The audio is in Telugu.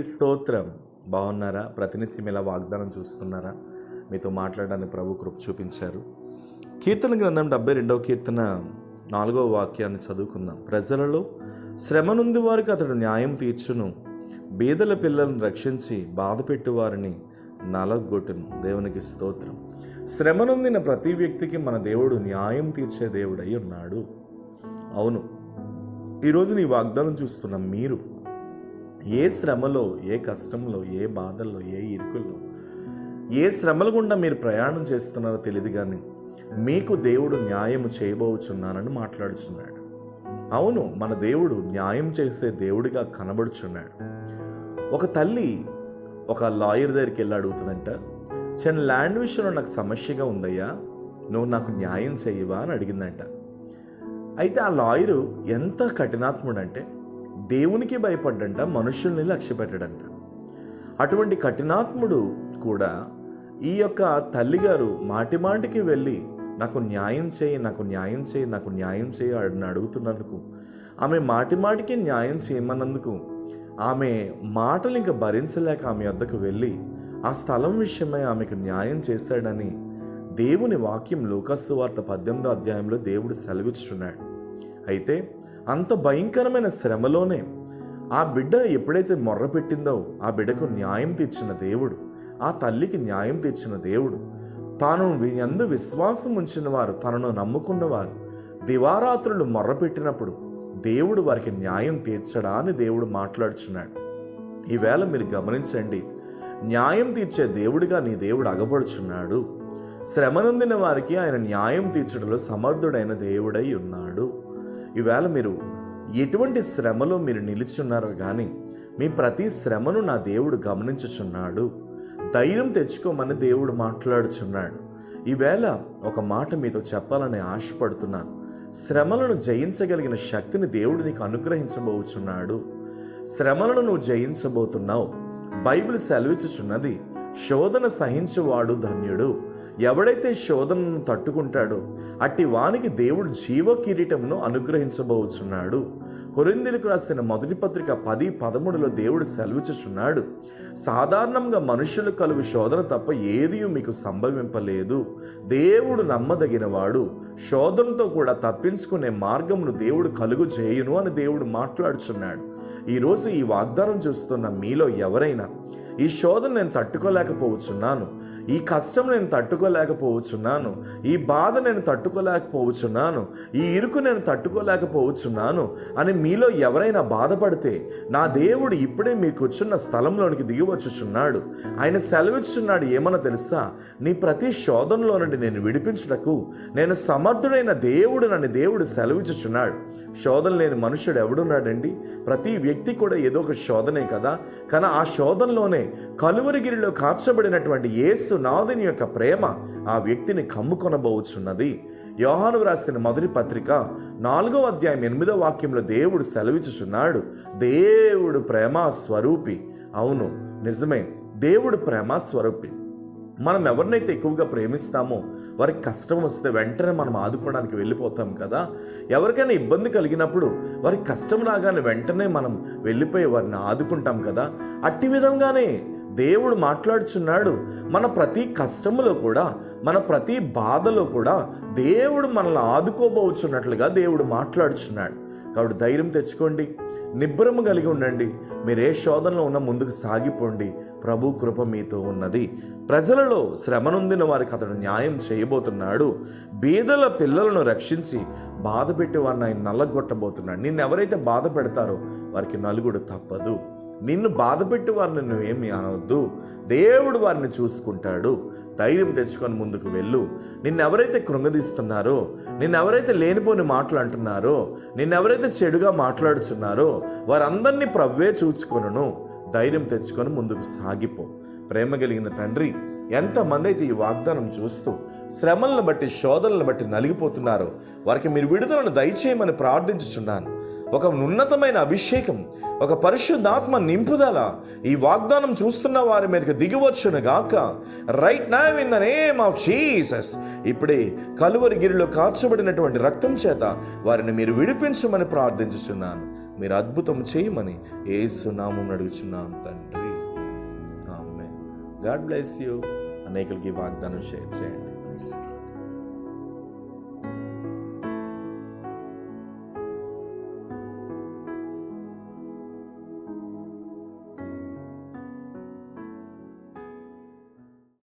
స్తోత్రం. బాగున్నారా? ప్రతినిత్యం ఇలా వాగ్దానం చూస్తున్నారా? మీతో మాట్లాడడానికి ప్రభు కృప చూపించారు. కీర్తన గ్రంథం 72వ కీర్తన 4వ వాక్యాన్ని చదువుకుందాం. ప్రజలలో శ్రమ నుండి వారికి అతడు న్యాయం తీర్చును, బీదల పిల్లలను రక్షించి బాధపెట్టు వారిని నలగొట్టును. దేవునికి స్తోత్రం. శ్రమ నొందిన ప్రతి వ్యక్తికి మన దేవుడు న్యాయం తీర్చే దేవుడై ఉన్నాడు. అవును, ఈరోజు నీ వాగ్దానం చూస్తున్న మీరు ఏ శ్రమలో, ఏ కష్టంలో, ఏ బాధల్లో, ఏ ఇరుకుల్లో, ఏ శ్రమల గుండా మీరు ప్రయాణం చేస్తున్నారో తెలియదు, కానీ మీకు దేవుడు న్యాయము చేయబోచున్నానని మాట్లాడుచున్నాడు. అవును, మన దేవుడు న్యాయం చేసే దేవుడిగా కనబడుచున్నాడు. ఒక తల్లి ఒక లాయర్ దగ్గరికి వెళ్ళి అడుగుతుందంట, చిన్న ల్యాండ్ విషయంలో నాకు సమస్యగా ఉందయ్యా, నువ్వు నాకు న్యాయం చేయవా అని అడిగిందంట. అయితే ఆ లాయరు ఎంత కఠినాత్ముడంటే దేవునికి భయపడ్డంట, మనుషుల్ని లక్ష్య పెట్టడంట. అటువంటి కఠినాత్ముడు కూడా ఈ యొక్క తల్లిగారు మాటి మాటికి వెళ్ళి నాకు న్యాయం చేయి, నాకు న్యాయం చేయి, నాకు న్యాయం చేయి అని అడుగుతున్నందుకు, ఆమె మాటి మాటికి న్యాయం చేయమన్నందుకు ఆమె మాటలు ఇంకా భరించలేక ఆమె వద్దకు వెళ్ళి ఆ స్థలం విషయమై ఆమెకు న్యాయం చేశాడని దేవుని వాక్యం లూకాసు వార్త 18వ అధ్యాయంలో దేవుడు సెలవిస్తున్నాడు. అయితే అంత భయంకరమైన శ్రమలోనే ఆ బిడ్డ ఎప్పుడైతే మొర్ర పెట్టిందో ఆ బిడ్డకు న్యాయం తీర్చిన దేవుడు, ఆ తల్లికి న్యాయం తీర్చిన దేవుడు, తాను ఎందు విశ్వాసం ఉంచిన వారు, తనను నమ్ముకున్నవారు దివారాత్రులు మొర్ర పెట్టినప్పుడు దేవుడు వారికి న్యాయం తీర్చడా అని దేవుడు మాట్లాడుచున్నాడు. ఈవేళ మీరు గమనించండి, న్యాయం తీర్చే దేవుడిగా నీ దేవుడు అగపడుచున్నాడు. శ్రమ నొందిన వారికి ఆయన న్యాయం తీర్చడంలో సమర్థుడైన దేవుడై ఉన్నాడు. ఈవేళ మీరు ఎటువంటి శ్రమలో మీరు నిలుచున్నారో కానీ మీ ప్రతి శ్రమను నా దేవుడు గమనించుచున్నాడు. ధైర్యం తెచ్చుకోమని దేవుడు మాట్లాడుచున్నాడు. ఈవేళ ఒక మాట మీతో చెప్పాలని ఆశపడుతున్నాను. శ్రమలను జయించగలిగిన శక్తిని దేవుడు నీకు అనుగ్రహించబోచున్నాడు. శ్రమలను నువ్వు జయించబోతున్నావు. బైబిల్ సెలవిచ్చుచున్నది, శోధన సహించువాడు ధన్యుడు. ఎవడైతే శోధనను తట్టుకుంటాడో అట్టి వానికి దేవుడు జీవ కిరీటమును అనుగ్రహించబోచున్నాడు. కొరింథీయులకు రాసిన మొదటి పత్రిక 10:13లో దేవుడు సెలవిచ్చుచున్నాడు, సాధారణంగా మనుషులు కలుగు శోధన తప్ప ఏదీ మీకు సంభవింపలేదు. దేవుడు నమ్మదగినవాడు, శోధనతో కూడా తప్పించుకునే మార్గమును దేవుడు కలుగు చేయును అని దేవుడు మాట్లాడుచున్నాడు. ఈరోజు ఈ వాగ్దానం చూస్తున్న మీలో ఎవరైనా ఈ శోధన నేను తట్టుకోలేకపోవచ్చున్నాను, ఈ కష్టం నేను తట్టుకోలేకపోవచ్చున్నాను, ఈ బాధ నేను తట్టుకోలేకపోవచ్చున్నాను, ఈ ఇరుకు నేను తట్టుకోలేకపోవచ్చున్నాను అని మీలో ఎవరైనా బాధపడితే నా దేవుడు ఇప్పుడే మీరు కూర్చున్న స్థలంలోనికి దిగివచ్చుచున్నాడు. ఆయన సెలవిచ్చుచున్నాడు, ఏమన్నా తెలుసా, నీ ప్రతి శోధనలో నుండి నేను విడిపించుటకు నేను సమర్థుడైన దేవుడు నన్ను దేవుడు సెలవిచ్చుచున్నాడు. శోధన లేని మనుషుడు ఎవడున్నాడండి? ప్రతి వ్యక్తి కూడా ఏదో ఒక శోధనే కదా. కానీ ఆ శోధనలోనే కలువరిగిరిలో కార్చబడినటువంటి యేసు నాథుని యొక్క ప్రేమ ఆ వ్యక్తిని కమ్ముకొనబోచున్నది. యోహాను రాసిన మొదటి పత్రిక 4వ అధ్యాయం 8వ వాక్యంలో దేవుడు సెలవిచ్చుచున్నాడు, దేవుడు ప్రేమ స్వరూపి. అవును, నిజమే, దేవుడు ప్రేమ స్వరూపి. మనం ఎవరినైతే ఎక్కువగా ప్రేమిస్తామో వారికి కష్టం వస్తే వెంటనే మనం ఆదుకోవడానికి వెళ్ళిపోతాం కదా. ఎవరికైనా ఇబ్బంది కలిగినప్పుడు వారికి కష్టం రాగానే వెంటనే మనం వెళ్ళిపోయి వారిని ఆదుకుంటాం కదా. అట్టి విధంగానే దేవుడు మాట్లాడుచున్నాడు. మన ప్రతి కష్టములో కూడా, మన ప్రతి బాధలో కూడా దేవుడు మనల్ని ఆదుకోబోచున్నట్లుగా దేవుడు మాట్లాడుచున్నాడు. కాబట్టి ధైర్యం తెచ్చుకోండి, నిబ్బరము కలిగి ఉండండి. మీరు ఏ శోధనలో ఉన్న ముందుకు సాగిపోండి. ప్రభు కృప మీతో ఉన్నది. ప్రజలలో శ్రమ నొందిన వారికి అతడు న్యాయం చేయబోతున్నాడు. బీదల పిల్లలను రక్షించి బాధ పెట్టి వారిని ఆయన నల్లగొట్టబోతున్నాడు. నిన్ను ఎవరైతే బాధ పెడతారో వారికి నలుగుడు తప్పదు. నిన్ను బాధ పెట్టి వారిని నువ్వేమి అనవద్దు, దేవుడు వారిని చూసుకుంటాడు. ధైర్యం తెచ్చుకొని ముందుకు వెళ్ళు. నిన్నెవరైతే కృంగదీస్తున్నారో, నిన్నెవరైతే లేనిపోని మాటలు అంటున్నారో, నిన్నెవరైతే చెడుగా మాట్లాడుచున్నారో వారందరినీ ప్రభువే చూచుకొనును. ధైర్యం తెచ్చుకొని ముందుకు సాగిపో. ప్రేమ కలిగిన తండ్రి, ఎంతమంది అయితే ఈ వాగ్దానం చూస్తూ శ్రమలను బట్టి, శోధనలను బట్టి నలిగిపోతున్నారో వారికి మీరు విడుదలను దయచేయమని ప్రార్థించుచున్నాను. ఒక ఉన్నతమైన అభిషేకం, ఒక పరిశుద్ధాత్మ నింపుదల ఈ వాగ్దానం చూస్తున్న వారి మీదకి దిగివచ్చును గాక. Right now in the name of Jesus. ఇప్పుడే కలువరి గిరిలో కార్చబడినటువంటి రక్తం చేత వారిని మీరు విడిపించమని ప్రార్థించుచున్నాను. మీరు అద్భుతం చేయమని యేసు నామమున అడుగుచున్నాను తండ్రి. ఆమేన్. God bless you. అనేకులకి వాగ్దానం షేర్ చేయండి ప్లీజ్.